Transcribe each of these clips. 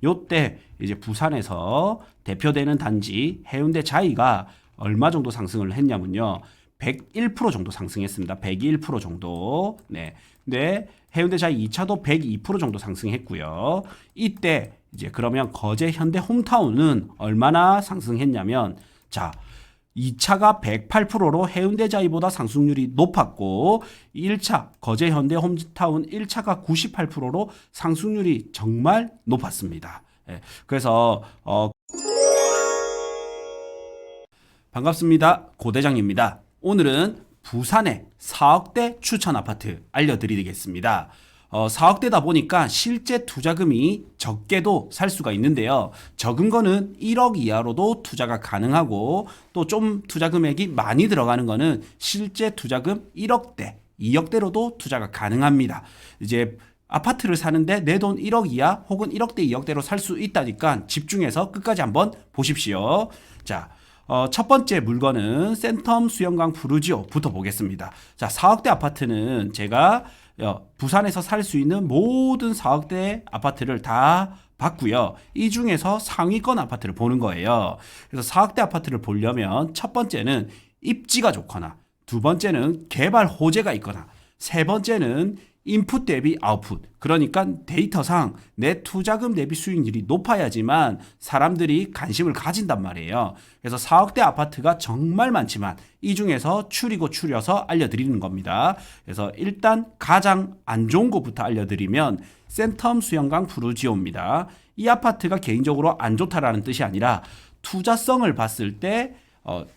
요때 이제 부산에서 대표되는 단지 해운대 자이가 얼마 정도 상승을 했냐면요. 101% 정도 상승했습니다. 101% 정도. 네. 근데 해운대 자이 2차도 102% 정도 상승했고요. 이때 이제 그러면 거제 현대 홈타운은 얼마나 상승했냐면 자, 2차가 108%로 해운대 자이보다 상승률이 높았고 1차 거제 현대 홈타운 1차가 98%로 상승률이 정말 높았습니다. 예, 그래서 반갑습니다. 고대장입니다. 오늘은 부산의 4억대 추천 아파트 알려드리겠습니다. 4억대다 보니까 실제 투자금이 적게도 살 수가 있는데요. 적은 거는 1억 이하로도 투자가 가능하고 또 좀 투자 금액이 많이 들어가는 거는 실제 투자금 1억대, 2억대로도 투자가 가능합니다. 이제 아파트를 사는데 내 돈 1억 이하 혹은 1억대, 2억대로 살 수 있다니까 집중해서 끝까지 한번 보십시오. 자, 첫 번째 물건은 센텀 수영강 푸르지오부터 보겠습니다. 자, 4억대 아파트는 제가 부산에서 살 수 있는 모든 4억대 아파트를 다 봤고요. 이 중에서 상위권 아파트를 보는 거예요. 그래서 4억대 아파트를 보려면 첫 번째는 입지가 좋거나 두 번째는 개발 호재가 있거나 세 번째는 인풋 대비 아웃풋, 그러니까 데이터상 내 투자금 대비 수익률이 높아야지만 사람들이 관심을 가진단 말이에요. 그래서 4억대 아파트가 정말 많지만 이 중에서 추리고 추려서 알려드리는 겁니다. 그래서 일단 가장 안 좋은 것부터 알려드리면 센텀 수영강 푸르지오입니다. 이 아파트가 개인적으로 안 좋다라는 뜻이 아니라 투자성을 봤을 때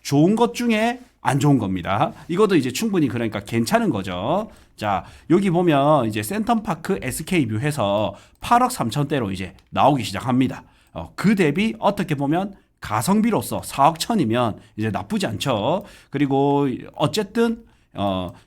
좋은 것 중에 안 좋은 겁니다. 이것도 이제 충분히 그러니까 괜찮은 거죠. 자, 여기 보면 이제 센텀파크 SK뷰 해서 8억 3천대로 이제 나오기 시작합니다. 그 대비 어떻게 보면 가성비로서 4억 천이면 이제 나쁘지 않죠. 그리고 어쨌든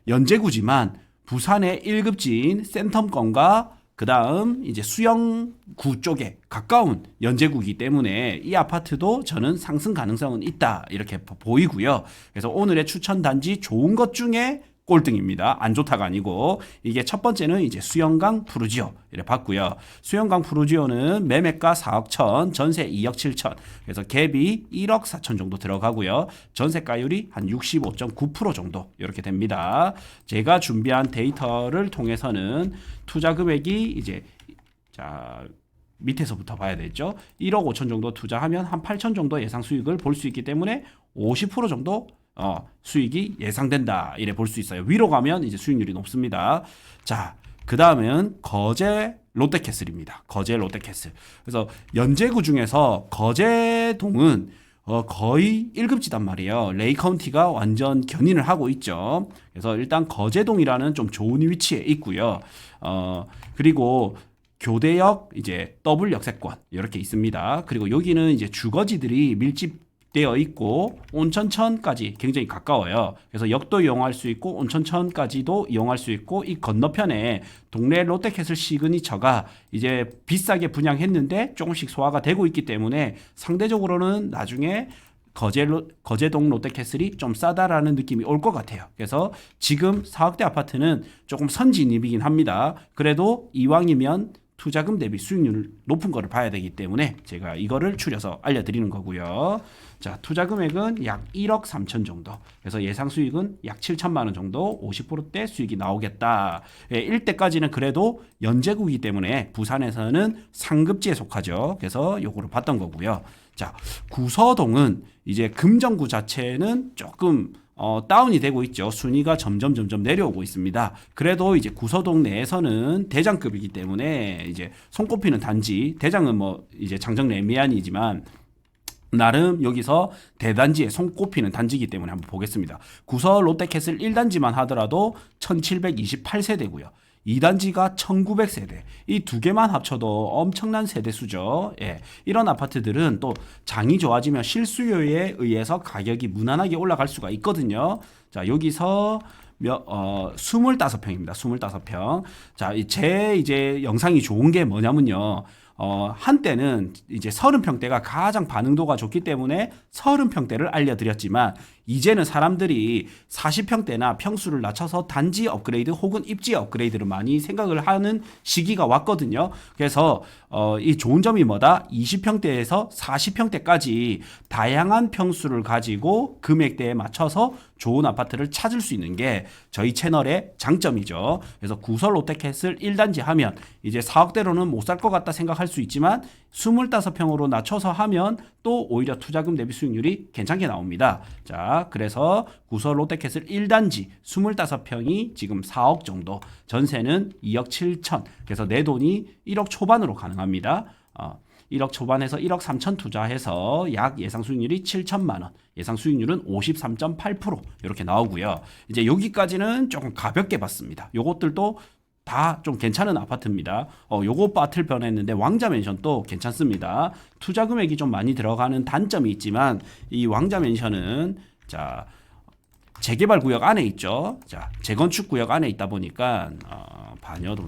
연제구지만 부산의 1급지인 센텀권과 그 다음 이제 수영구 쪽에 가까운 연제구이기 때문에 이 아파트도 저는 상승 가능성은 있다 이렇게 보이고요. 그래서 오늘의 추천 단지 좋은 것 중에 꼴등입니다. 안 좋다가 아니고 이게 첫 번째는 이제 수영강 푸르지오 이렇게 봤고요. 수영강 푸르지오는 매매가 4억 천, 전세 2억 7천, 그래서 갭이 1억 4천 정도 들어가고요. 전세가율이 한 65.9% 정도 이렇게 됩니다. 제가 준비한 데이터를 통해서는 투자 금액이 이제 자 밑에서부터 봐야 되죠. 1억 5천 정도 투자하면 한 8천 정도 예상 수익을 볼 수 있기 때문에 50% 정도 수익이 예상된다 이래 볼 수 있어요. 위로 가면 이제 수익률이 높습니다. 자, 그 다음은 거제 롯데캐슬입니다. 거제 롯데캐슬. 그래서 연제구 중에서 거제동은 거의 1급지단 말이에요. 레이 카운티가 완전 견인을 하고 있죠. 그래서 일단 거제동이라는 좀 좋은 위치에 있고요. 그리고 교대역 이제 더블 역세권 이렇게 있습니다. 그리고 여기는 이제 주거지들이 밀집되어 있고 온천천까지 굉장히 가까워요. 그래서 역도 이용할 수 있고 온천천까지도 이용할 수 있고 이 건너편에 동네 롯데캐슬 시그니처가 이제 비싸게 분양했는데 조금씩 소화가 되고 있기 때문에 상대적으로는 나중에 거제동 롯데캐슬이 좀 싸다라는 느낌이 올 것 같아요. 그래서 지금 4억대 아파트는 조금 선진입이긴 합니다. 그래도 이왕이면 투자금 대비 수익률 높은 거를 봐야 되기 때문에 제가 이거를 추려서 알려드리는 거고요. 자, 투자 금액은 약 1억 3천 정도. 그래서 예상 수익은 약 7천만 원 정도 50%대 수익이 나오겠다. 1대까지는 그래도 연제구이기 때문에 부산에서는 상급지에 속하죠. 그래서 요거를 봤던 거고요. 자, 구서동은 이제 금정구 자체는 조금 다운이 되고 있죠. 순위가 점점 내려오고 있습니다. 그래도 이제 구서동 내에서는 대장급이기 때문에 이제 손꼽히는 단지, 대장은 뭐 이제 장정레미안이지만 나름 여기서 대단지에 손꼽히는 단지이기 때문에 한번 보겠습니다. 구서 롯데캐슬 1단지만 하더라도 1728세대고요. 2단지가 1900세대. 이 두 개만 합쳐도 엄청난 세대수죠. 예. 이런 아파트들은 또 장이 좋아지면 실수요에 의해서 가격이 무난하게 올라갈 수가 있거든요. 자, 여기서 25평입니다. 25평. 자, 제 이제 영상이 좋은 게 뭐냐면요. 한때는 이제 30평대가 가장 반응도가 좋기 때문에 30평대를 알려드렸지만 이제는 사람들이 40평대나 평수를 낮춰서 단지 업그레이드 혹은 입지 업그레이드를 많이 생각을 하는 시기가 왔거든요. 그래서 이 좋은 점이 뭐다? 20평대에서 40평대까지 다양한 평수를 가지고 금액대에 맞춰서 좋은 아파트를 찾을 수 있는 게 저희 채널의 장점이죠. 그래서 구설 롯데캐슬 1단지 하면 이제 4억대로는 못 살 것 같다 생각할 수 있지만 25평으로 낮춰서 하면 또 오히려 투자금 대비 수익률이 괜찮게 나옵니다. 자, 그래서 구설 롯데캐슬 1단지 25평이 지금 4억 정도, 전세는 2억 7천. 그래서 내 돈이 1억 초반으로 가능합니다. 1억 초반에서 1억 3천 투자해서 약 예상 수익률이 7천만 원, 예상 수익률은 53.8% 이렇게 나오고요. 이제 여기까지는 조금 가볍게 봤습니다. 요것들도 다 좀 괜찮은 아파트입니다. 요거 빠틀 변했는데 왕자맨션도 괜찮습니다. 투자 금액이 좀 많이 들어가는 단점이 있지만 이 왕자맨션은 자 재개발 구역 안에 있죠. 자 재건축 구역 안에 있다 보니까 반여동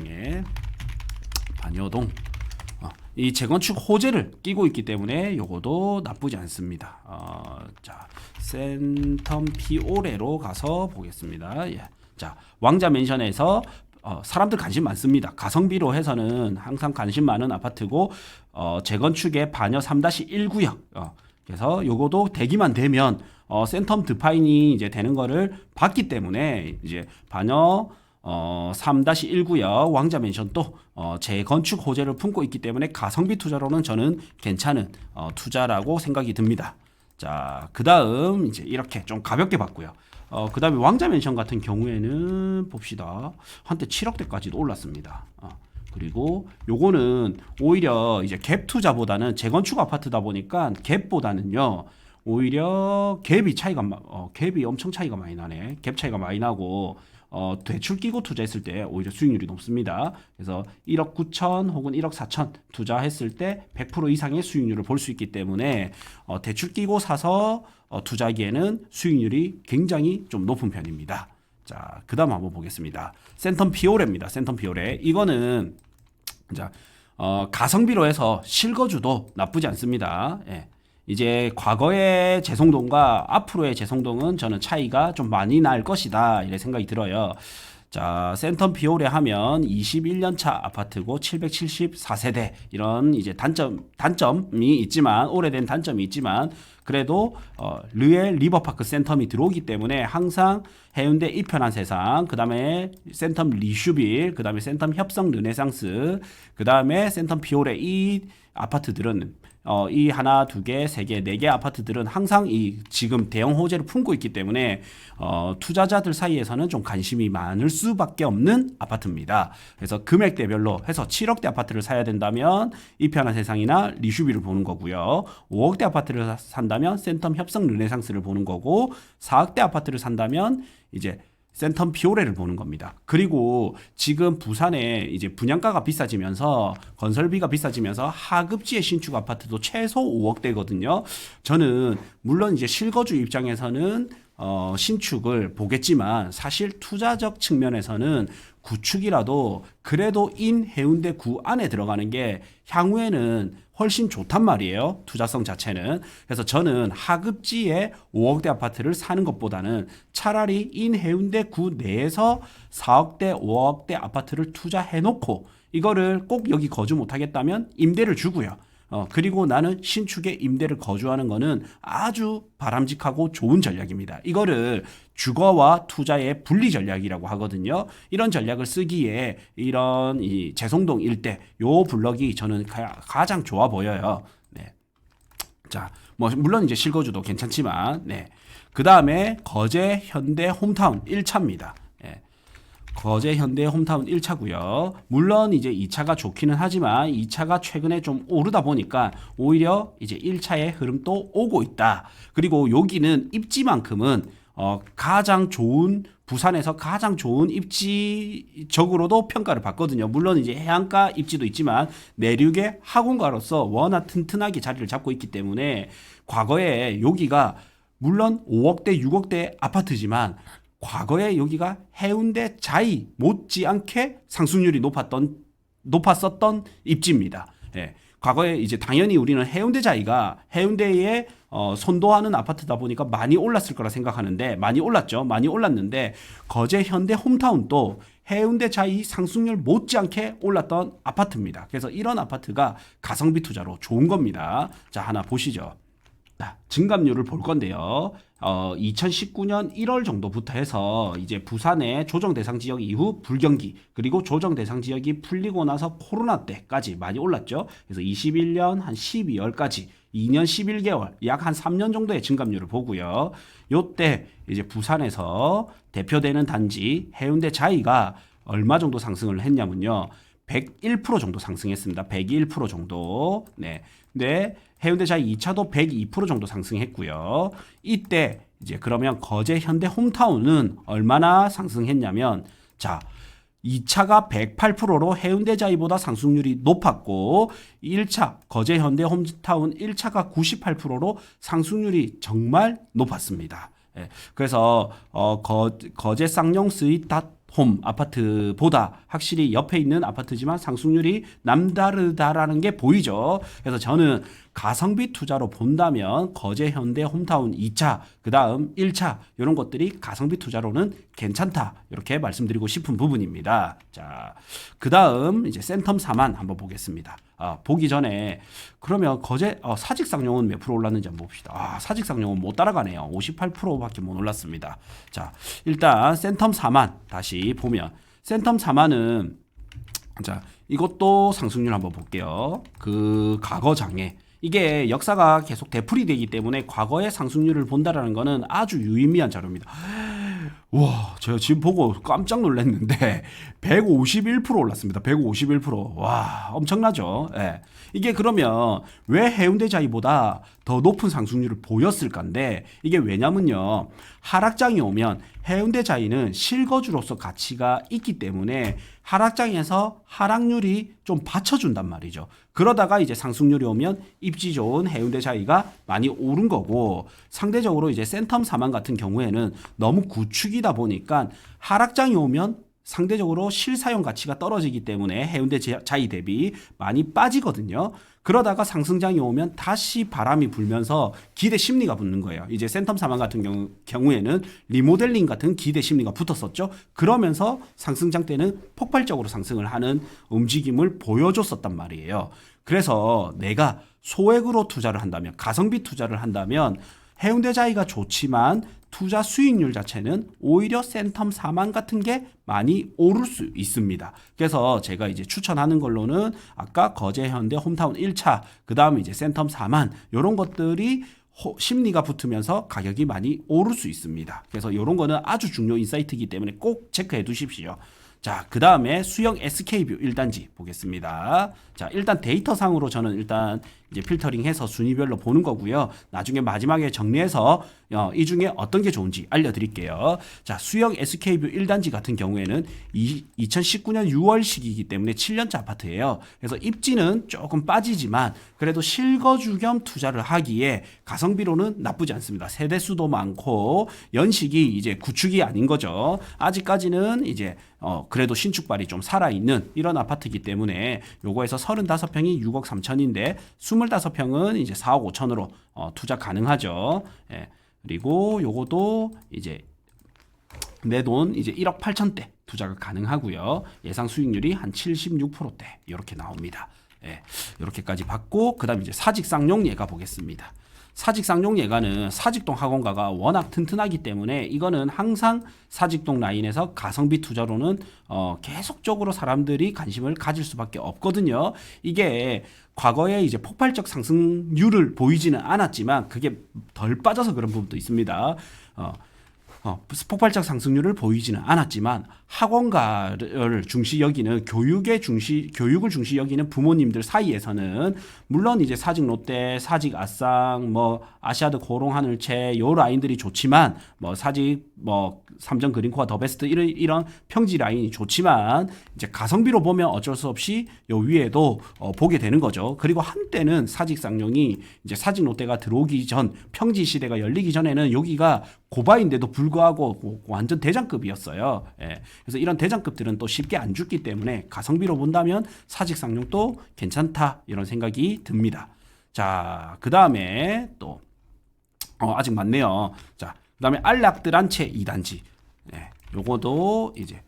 이 재건축 호재를 끼고 있기 때문에 요거도 나쁘지 않습니다. 자 센텀 피오레로 가서 보겠습니다. 예. 자 왕자맨션에서 사람들 관심 많습니다. 가성비로 해서는 항상 관심 많은 아파트고 재건축의 반여 3-1 구역. 그래서 요거도 되기만 되면 센텀 드파인이 이제 되는 거를 봤기 때문에 이제 반여 3-1 구역 왕자맨션도 재건축 호재를 품고 있기 때문에 가성비 투자로는 저는 괜찮은 투자라고 생각이 듭니다. 자, 그다음 이제 이렇게 좀 가볍게 봤고요. 그다음에 왕자맨션 같은 경우에는 봅시다. 한때 7억대까지도 올랐습니다. 그리고 요거는 오히려 이제 갭 투자보다는 재건축 아파트다 보니까 갭보다는요. 오히려 갭이 엄청 차이가 많이 나네. 갭 차이가 많이 나고 대출 끼고 투자했을 때 오히려 수익률이 높습니다. 그래서 1억 9천 혹은 1억 4천 투자했을 때 100% 이상의 수익률을 볼 수 있기 때문에 대출 끼고 사서 투자하기에는 수익률이 굉장히 좀 높은 편입니다. 자, 그 다음 한번 보겠습니다. 센텀 피오레입니다. 센텀 피오레. 이거는 자, 가성비로 해서 실거주도 나쁘지 않습니다. 예. 이제 과거의 재송동과 앞으로의 재송동은 저는 차이가 좀 많이 날 것이다 이래 생각이 들어요. 자, 센텀 비오레 하면 21년차 아파트고 774세대 이런 이제 단점이 있지만 오래된 단점이 있지만 그래도 르엘 리버파크 센텀이 들어오기 때문에 항상 해운대 이편한 세상, 그다음에 센텀 리슈빌, 그다음에 센텀 협성 르네상스, 그다음에 센텀 비오레 이 아파트들은 이 하나, 두 개, 세 개, 네 개 아파트들은 항상 이 지금 대형 호재를 품고 있기 때문에 투자자들 사이에서는 좀 관심이 많을 수밖에 없는 아파트입니다. 그래서 금액대별로 해서 7억대 아파트를 사야 된다면 이편한 세상이나 리슈비를 보는 거고요. 5억대 아파트를 산다면 센텀 협성 르네상스를 보는 거고 4억대 아파트를 산다면 이제 센텀 피오레를 보는 겁니다. 그리고 지금 부산에 이제 분양가가 비싸지면서 건설비가 비싸지면서 하급지의 신축 아파트도 최소 5억대거든요. 저는 물론 이제 실거주 입장에서는 신축을 보겠지만 사실 투자적 측면에서는 구축이라도 그래도 인 해운대 구 안에 들어가는 게 향후에는 훨씬 좋단 말이에요. 투자성 자체는. 그래서 저는 하급지에 5억대 아파트를 사는 것보다는 차라리 인 해운대 구 내에서 4억대, 5억대 아파트를 투자해놓고 이거를 꼭 여기 거주 못하겠다면 임대를 주고요. 그리고 나는 신축에 임대를 거주하는 거는 아주 바람직하고 좋은 전략입니다. 이거를 주거와 투자의 분리 전략이라고 하거든요. 이런 전략을 쓰기에 이런 이 재송동 일대 요 블럭이 저는 가장 좋아 보여요. 네. 자, 뭐 물론 이제 실거주도 괜찮지만, 네. 그 다음에 거제 현대 홈타운 1차입니다. 거제 현대 홈타운 1차고요. 물론 이제 2차가 좋기는 하지만 2차가 최근에 좀 오르다 보니까 오히려 이제 1차의 흐름도 오고 있다. 그리고 여기는 입지만큼은 가장 좋은 부산에서 가장 좋은 입지적으로도 평가를 받거든요. 물론 이제 해안가 입지도 있지만 내륙의 하공가로서 워낙 튼튼하게 자리를 잡고 있기 때문에 과거에 여기가 물론 5억대, 6억대 아파트지만 과거에 여기가 해운대 자이 못지않게 상승률이 높았었던 입지입니다. 예. 과거에 이제 당연히 우리는 해운대자이가 해운대에 선도하는 아파트다 보니까 많이 올랐을 거라 생각하는데 많이 올랐죠. 많이 올랐는데 거제 현대 홈타운도 해운대자이 상승률 못지않게 올랐던 아파트입니다. 그래서 이런 아파트가 가성비 투자로 좋은 겁니다. 자, 하나 보시죠. 증감률을 볼 건데요. 2019년 1월 정도부터 해서 이제 부산의 조정 대상 지역 이후 불경기 그리고 조정 대상 지역이 풀리고 나서 코로나 때까지 많이 올랐죠. 그래서 21년 한 12월까지 2년 11개월 약 한 3년 정도의 증감률을 보고요. 요때 이제 부산에서 대표되는 단지 해운대 자이가 얼마 정도 상승을 했냐면요. 101% 정도 상승했습니다. 101% 정도. 네. 근데 해운대자이 2차도 102% 정도 상승했고요. 이때 이제 그러면 거제 현대 홈타운은 얼마나 상승했냐면 자, 2차가 108%로 해운대자이보다 상승률이 높았고 1차 거제 현대 홈타운 1차가 98%로 상승률이 정말 높았습니다. 예, 그래서 거제 쌍용 스윗닷홈 아파트보다 확실히 옆에 있는 아파트지만 상승률이 남다르다라는 게 보이죠. 그래서 저는 가성비 투자로 본다면 거제 현대 홈타운 2차, 그 다음 1차 이런 것들이 가성비 투자로는 괜찮다 이렇게 말씀드리고 싶은 부분입니다. 자, 그 다음 이제 센텀 4만 한번 보겠습니다. 보기 전에 그러면 거제 사직상용은 몇 프로 올랐는지 한번 봅시다. 사직상용은 못 따라가네요. 58%밖에 못 올랐습니다. 자, 일단 센텀 4만 다시 보면 센텀 4만은 자, 이것도 상승률 한번 볼게요. 그 과거장에 이게 역사가 계속 되풀이되기 때문에 과거의 상승률을 본다라는 거는 아주 유의미한 자료입니다. 와, 제가 지금 보고 깜짝 놀랐는데 151% 올랐습니다. 151%. 와, 엄청나죠. 예. 이게 그러면 왜 해운대자이보다 더 높은 상승률을 보였을까인데 이게 왜냐면요. 하락장이 오면 해운대자이는 실거주로서 가치가 있기 때문에 하락장에서 하락률이 좀 받쳐준단 말이죠. 그러다가 이제 상승률이 오면 입지 좋은 해운대자이가 많이 오른 거고 상대적으로 이제 센텀 4만 같은 경우에는 너무 구축이다 보니까 하락장이 오면 상대적으로 실사용 가치가 떨어지기 때문에 해운대 자이 대비 많이 빠지거든요. 그러다가 상승장이 오면 다시 바람이 불면서 기대 심리가 붙는 거예요. 이제 센텀 4만 같은 경우에는 리모델링 같은 기대 심리가 붙었었죠. 그러면서 상승장 때는 폭발적으로 상승을 하는 움직임을 보여줬었단 말이에요. 그래서 내가 소액으로 투자를 한다면 가성비 투자를 한다면 해운대 자이가 좋지만 투자 수익률 자체는 오히려 센텀 4만 같은 게 많이 오를 수 있습니다. 그래서 제가 이제 추천하는 걸로는 아까 거제 현대 홈타운 1차, 그 다음에 이제 센텀 4만 이런 것들이 심리가 붙으면서 가격이 많이 오를 수 있습니다. 그래서 이런 거는 아주 중요 인사이트이기 때문에 꼭 체크해 두십시오. 자, 그 다음에 수영 SK뷰 1단지 보겠습니다. 자, 일단 데이터상으로 저는 일단 이제 필터링해서 순위별로 보는 거고요. 나중에 마지막에 정리해서 이 중에 어떤 게 좋은지 알려드릴게요. 자, 수영 SK뷰 1단지 같은 경우에는 2019년 6월식이기 때문에 7년차 아파트예요. 그래서 입지는 조금 빠지지만 그래도 실거주 겸 투자를 하기에 가성비로는 나쁘지 않습니다. 세대수도 많고 연식이 이제 구축이 아닌 거죠. 아직까지는 이제 그래도 신축발이 좀 살아있는 이런 아파트이기 때문에 요거에서 35평이 6억 3천인데 25평은 이제 4억 5천으로 투자 가능하죠. 예. 그리고 요거도 이제 내 돈 이제 1억 8천대 투자가 가능하고요. 예상 수익률이 한 76%대 이렇게 나옵니다. 예. 이렇게까지 받고 그다음 이제 사직상용 예가 보겠습니다. 사직상용 예가는 사직동 학원가가 워낙 튼튼하기 때문에 이거는 항상 사직동 라인에서 가성비 투자로는 계속적으로 사람들이 관심을 가질 수밖에 없거든요. 이게 과거에 이제 폭발적 상승률을 보이지는 않았지만 그게 덜 빠져서 그런 부분도 있습니다. 폭발적 상승률을 보이지는 않았지만 학원가를 중시 여기는 교육을 중시 여기는 부모님들 사이에서는 물론 이제 사직 롯데, 사직 아쌍, 뭐 아시아드 고롱 하늘채 요 라인들이 좋지만 뭐 사직 뭐 삼정 그린코아 더 베스트 이런 평지 라인이 좋지만 이제 가성비로 보면 어쩔 수 없이 요 위에도 보게 되는 거죠. 그리고 한때는 사직 쌍용이 이제 사직 롯데가 들어오기 전 평지 시대가 열리기 전에는 여기가 고바인데도 불구하고 불구하고 완전 대장급이었어요. 예. 그래서 이런 대장급들은 또 쉽게 안 죽기 때문에 가성비로 본다면 사직상용도 괜찮다 이런 생각이 듭니다. 자, 그 다음에 또 아직 많네요. 자, 그 다음에 안락드란체 2단지. 예. 요거도 이제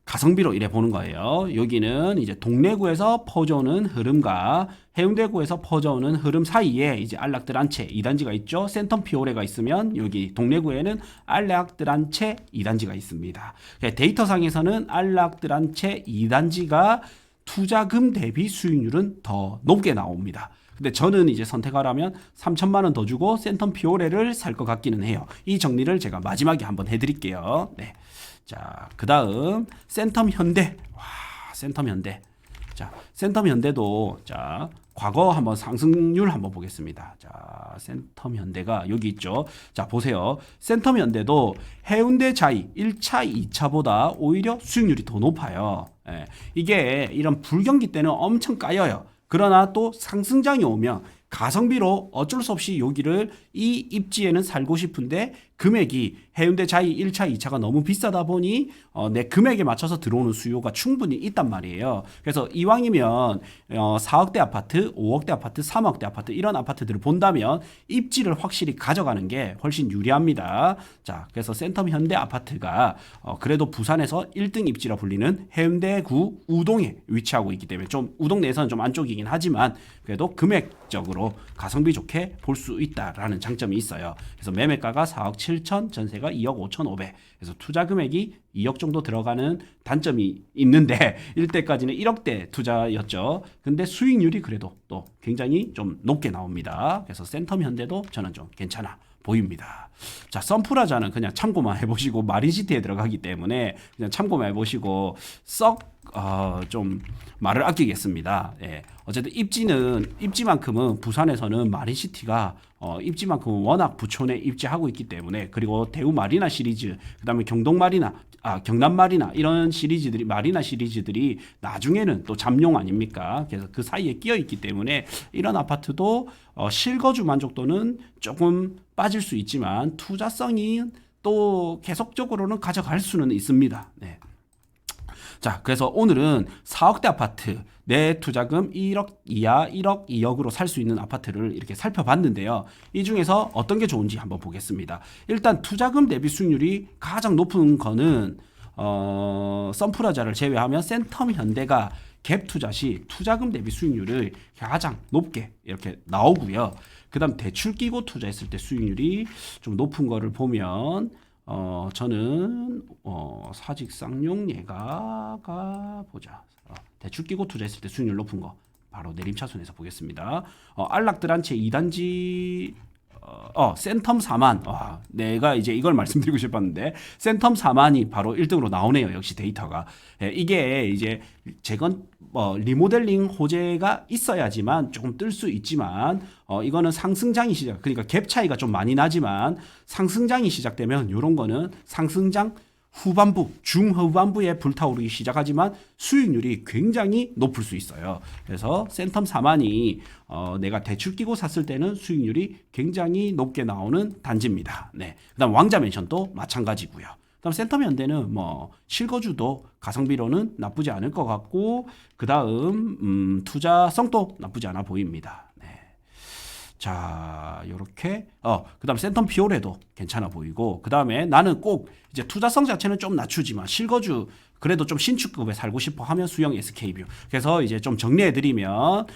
가성비로 이래 보는 거예요. 여기는 이제 동래구에서 퍼져오는 흐름과 해운대구에서 퍼져오는 흐름 사이에 이제 안락드란체 2단지가 있죠. 센텀 피오레가 있으면 여기 동래구에는 안락드란체 2단지가 있습니다. 데이터상에서는 안락드란체 2단지가 투자금 대비 수익률은 더 높게 나옵니다. 근데 저는 이제 선택하라면 3천만 원 더 주고 센텀 피오레를 살 것 같기는 해요. 이 정리를 제가 마지막에 한번 해드릴게요. 네. 자, 그 다음 센텀 현대. 와, 센텀 현대. 자, 센텀 현대도 자 과거 한번 상승률 한번 보겠습니다. 자, 센텀 현대가 여기 있죠. 자, 보세요. 센텀 현대도 해운대 자이 1차, 2차보다 오히려 수익률이 더 높아요. 예, 이게 이런 불경기 때는 엄청 까여요. 그러나 또 상승장이 오면 가성비로 어쩔 수 없이 여기를 이 입지에는 살고 싶은데 금액이 해운대 자이 1차, 2차가 너무 비싸다 보니 내 금액에 맞춰서 들어오는 수요가 충분히 있단 말이에요. 그래서 이왕이면 4억대 아파트, 5억대 아파트, 3억대 아파트 이런 아파트들을 본다면 입지를 확실히 가져가는 게 훨씬 유리합니다. 자, 그래서 센텀 현대 아파트가 그래도 부산에서 1등 입지라 불리는 해운대구 우동에 위치하고 있기 때문에 좀 우동 내에서는 좀 안쪽이긴 하지만 그래도 금액적으로 가성비 좋게 볼 수 있다라는 장점이 있어요. 그래서 매매가가 4억 7천, 전세가 2억 5천 5백. 그래서 투자 금액이 2억 정도 들어가는 단점이 있는데 이때까지는 1억대 투자였죠. 근데 수익률이 그래도 또 굉장히 좀 높게 나옵니다. 그래서 센텀 현대도 저는 좀 괜찮아 보입니다. 자, 선프라자는 그냥 참고만 해보시고 마린시티에 들어가기 때문에 그냥 참고만 해보시고 좀 말을 아끼겠습니다. 예. 어쨌든 입지만큼은 부산에서는 마린시티가 입지만큼은 워낙 부촌에 입지하고 있기 때문에 그리고 대우 마리나 시리즈 그다음에 경남 마리나 이런 시리즈들이 마리나 시리즈들이 나중에는 또 잠룡 아닙니까? 그래서 그 사이에 끼어 있기 때문에 이런 아파트도 실거주 만족도는 조금 빠질 수 있지만 투자성이 또 계속적으로는 가져갈 수는 있습니다. 네. 자, 그래서 오늘은 4억대 아파트 내 투자금 1억 이하 1억 2억으로 살 수 있는 아파트를 이렇게 살펴봤는데요. 이 중에서 어떤 게 좋은지 한번 보겠습니다. 일단 투자금 대비 수익률이 가장 높은 거는 선프라자를 제외하면 센텀 현대가 갭 투자 시 투자금 대비 수익률을 가장 높게 이렇게 나오고요. 그 다음 대출 끼고 투자했을 때 수익률이 좀 높은 거를 보면 저는 사직상용 예가가 보자. 대출 끼고 투자했을 때 수익률 높은 거 바로 내림차순에서 보겠습니다. 안락드란체 2단지 센텀 4만. 내가 이제 이걸 말씀드리고 싶었는데 센텀 4만이 바로 1등으로 나오네요. 역시 데이터가. 이게 이제 리모델링 호재가 있어야지만 조금 뜰 수 있지만 이거는 상승장이 시작. 그러니까 갭 차이가 좀 많이 나지만 상승장이 시작되면 이런 거는 상승장 후반부, 중후반부에 불타오르기 시작하지만 수익률이 굉장히 높을 수 있어요. 그래서 센텀 4만이 내가 대출 끼고 샀을 때는 수익률이 굉장히 높게 나오는 단지입니다. 네. 그다음 왕자맨션도 마찬가지고요. 그다음 센텀 현대는 뭐 실거주도 가성비로는 나쁘지 않을 것 같고 그다음 투자성도 나쁘지 않아 보입니다. 자, 요렇게 그다음 센텀 피오레도 괜찮아 보이고 그다음에 나는 꼭 이제 투자성 자체는 좀 낮추지만 실거주 그래도 좀 신축급에 살고 싶어 하면 수영 SK뷰. 그래서 이제 좀 정리해 드리면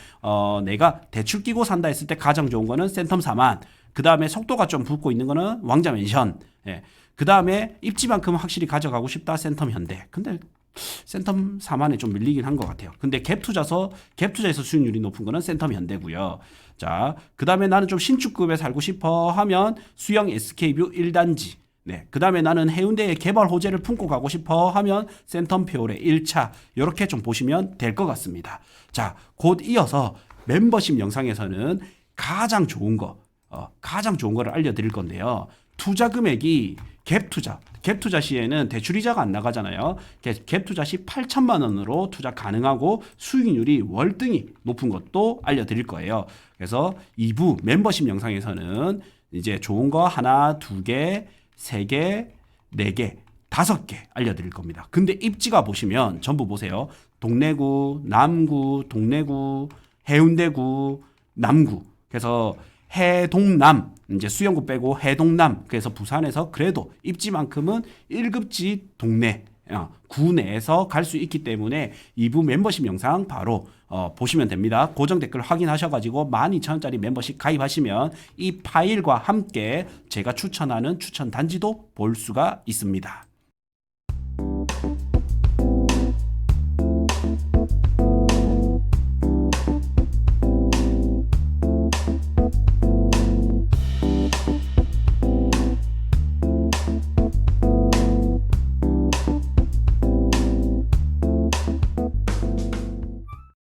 내가 대출 끼고 산다 했을 때 가장 좋은 거는 센텀 4만. 그다음에 속도가 좀 붙고 있는 거는 왕자 맨션. 예. 그다음에 입지만큼 확실히 가져가고 싶다 센텀 현대. 근데 센텀 4만에 좀 밀리긴 한 것 같아요. 근데 갭 투자에서 수익률이 높은 거는 센텀 현대고요. 자, 그 다음에 나는 좀 신축급에 살고 싶어 하면 수영 SK뷰 1단지. 네, 그 다음에 나는 해운대의 개발 호재를 품고 가고 싶어 하면 센텀 피오레 1차. 이렇게 좀 보시면 될 것 같습니다. 자, 곧 이어서 멤버십 영상에서는 가장 좋은 거를 알려드릴 건데요. 투자 금액이 갭 투자 시에는 대출이자가 안 나가잖아요. 갭 투자 시 8천만 원으로 투자 가능하고 수익률이 월등히 높은 것도 알려드릴 거예요. 그래서 2부 멤버십 영상에서는 이제 좋은 거 하나, 두 개, 3개, 4개, 5개 알려드릴 겁니다. 근데 입지가 보시면 전부 보세요. 동래구, 남구, 동래구, 해운대구, 남구. 그래서 해동남, 이제 수영구 빼고 해동남. 그래서 부산에서 그래도 입지만큼은 1급지 동네 구 내에서 갈 수 있기 때문에 2부 멤버십 영상 바로 보시면 됩니다. 고정 댓글 확인하셔가지고 12,000원짜리 멤버십 가입하시면 이 파일과 함께 제가 추천하는 추천 단지도 볼 수가 있습니다.